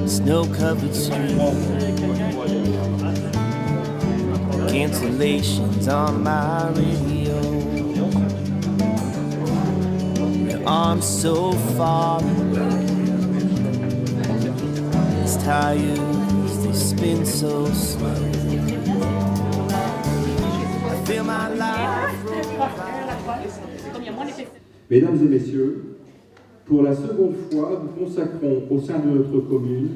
Snow-covered streets, cancellations on my radio. Your arms so far away, these tires, they spin so slow. I feel my life roll by. Mesdames et messieurs, pour la seconde fois, nous consacrons au sein de notre commune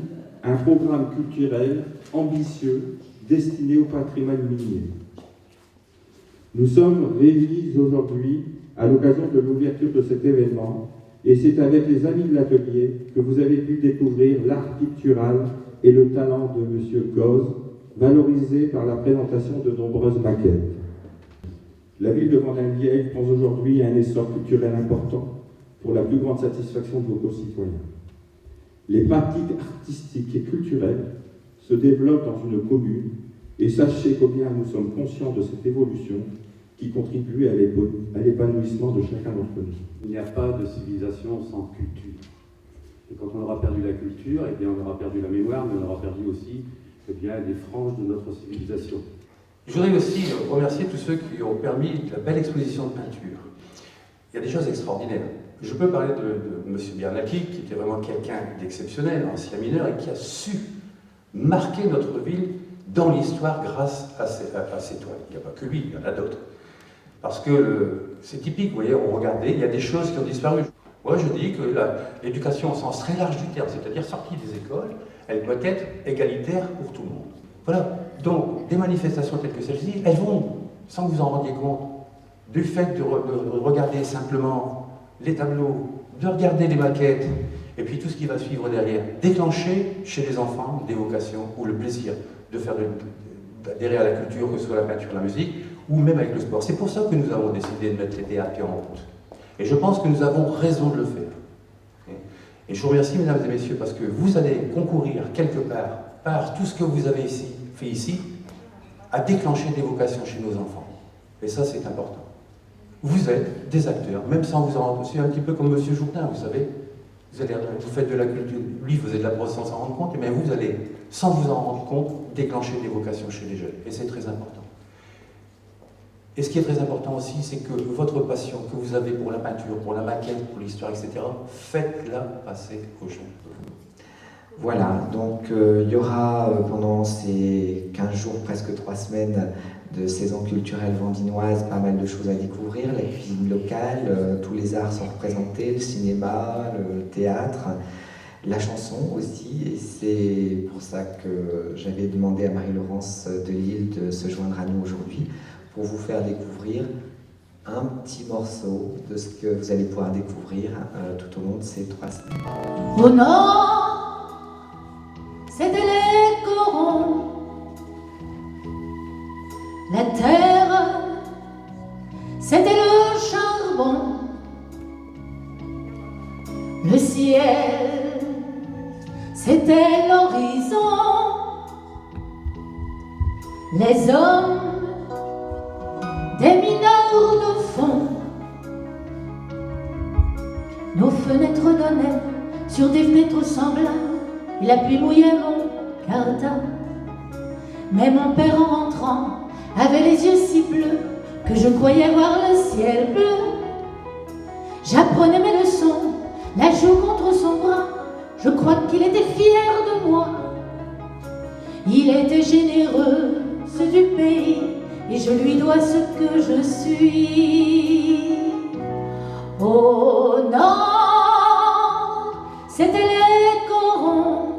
un programme culturel ambitieux destiné au patrimoine minier. Nous sommes réunis aujourd'hui à l'occasion de l'ouverture de cet événement et c'est avec les amis de l'atelier que vous avez pu découvrir l'art pictural et le talent de M. Goz, valorisé par la présentation de nombreuses maquettes. La ville de Vendin-le-Vieil pense aujourd'hui à un essor culturel important pour la plus grande satisfaction de vos concitoyens. Les pratiques artistiques et culturelles se développent dans une commune et sachez combien nous sommes conscients de cette évolution qui contribue à l'épanouissement de chacun d'entre nous. Il n'y a pas de civilisation sans culture. Et quand on aura perdu la culture, eh bien on aura perdu la mémoire, mais on aura perdu aussi eh bien, des franges de notre civilisation. Je voudrais aussi remercier tous ceux qui ont permis la belle exposition de peinture. Il y a des choses extraordinaires. Je peux parler de M. Bernacchi, qui était vraiment quelqu'un d'exceptionnel, ancien mineur, et qui a su marquer notre ville dans l'histoire grâce à ses toiles. Il n'y a pas que lui, il y en a d'autres. Parce que c'est typique, vous voyez, on regardait, il y a des choses qui ont disparu. Moi, je dis que l'éducation au sens très large du terme, c'est-à-dire sortie des écoles, elle doit être égalitaire pour tout le monde. Voilà. Donc, des manifestations telles que celle-ci, elles vont, sans que vous en rendiez compte, du fait de regarder simplement les tableaux, de regarder les maquettes, et puis tout ce qui va suivre derrière, déclencher chez les enfants des vocations ou le plaisir de faire d'adhérer à la culture, que ce soit la peinture, la musique, ou même avec le sport. C'est pour ça que nous avons décidé de mettre les théâtres en route. Et je pense que nous avons raison de le faire. Et je vous remercie, mesdames et messieurs, parce que vous allez concourir quelque part, par tout ce que vous avez fait ici, à déclencher des vocations chez nos enfants. Et ça, c'est important. Vous êtes des acteurs, même sans vous en rendre compte. C'est un petit peu comme M. Jourdain, vous savez. Vous faites de la culture, lui faisait de la prose sans s'en rendre compte, et vous allez, sans vous en rendre compte, déclencher des vocations chez les jeunes. Et c'est très important. Et ce qui est très important aussi, c'est que votre passion que vous avez pour la peinture, pour la maquette, pour l'histoire, etc., faites-la passer aux jeunes. Voilà, donc il y aura pendant ces 15 jours, presque 3 semaines de saison culturelle vendinoise, pas mal de choses à découvrir, la cuisine locale, tous les arts sont représentés, le cinéma, le théâtre, la chanson aussi, et c'est pour ça que j'avais demandé à Marie-Laurence de Lille de se joindre à nous aujourd'hui, pour vous faire découvrir un petit morceau de ce que vous allez pouvoir découvrir tout au long de ces 3 semaines. Au nord, c'était les corons, la terre, c'était le charbon, le ciel, c'était l'horizon, les hommes, des mineurs de fond. Nos fenêtres donnaient sur des fenêtres semblables, et la pluie mouillait mon cartable. Mais mon père en rentrant avait les yeux si bleus que je croyais voir le ciel bleu. J'apprenais mes leçons, la joue contre son bras, je crois qu'il était fier de moi. Il était généreux, c'est du pays, et je lui dois ce que je suis. Au nord, c'était les corons,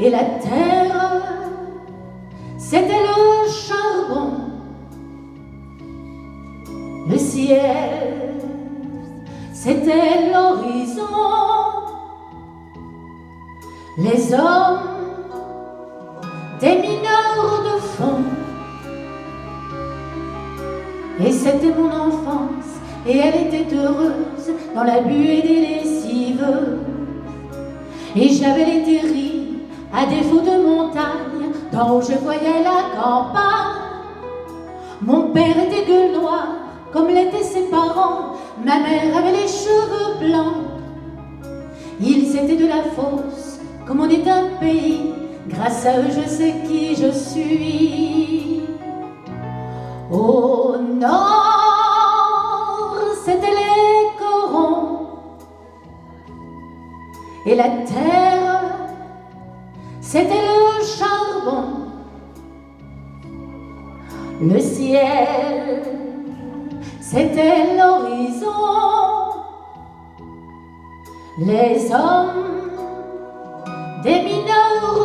et la terre, c'était le charbon, le ciel, c'était l'horizon, les hommes, des mineurs de fond. Et c'était mon enfance, et elle était heureuse dans la buée des lessives. Et j'avais les terribles à défaut de montagne, d'en haut je voyais la campagne. Mon père était gueule noire, comme l'étaient ses parents. Ma mère avait les cheveux blancs. Ils étaient de la fosse, comme on est d'un pays. Grâce à eux, je sais qui je suis. Au nord, c'était les corons. Et la terre, c'était le charbon. Le ciel, c'était l'horizon. Les hommes, des mineurs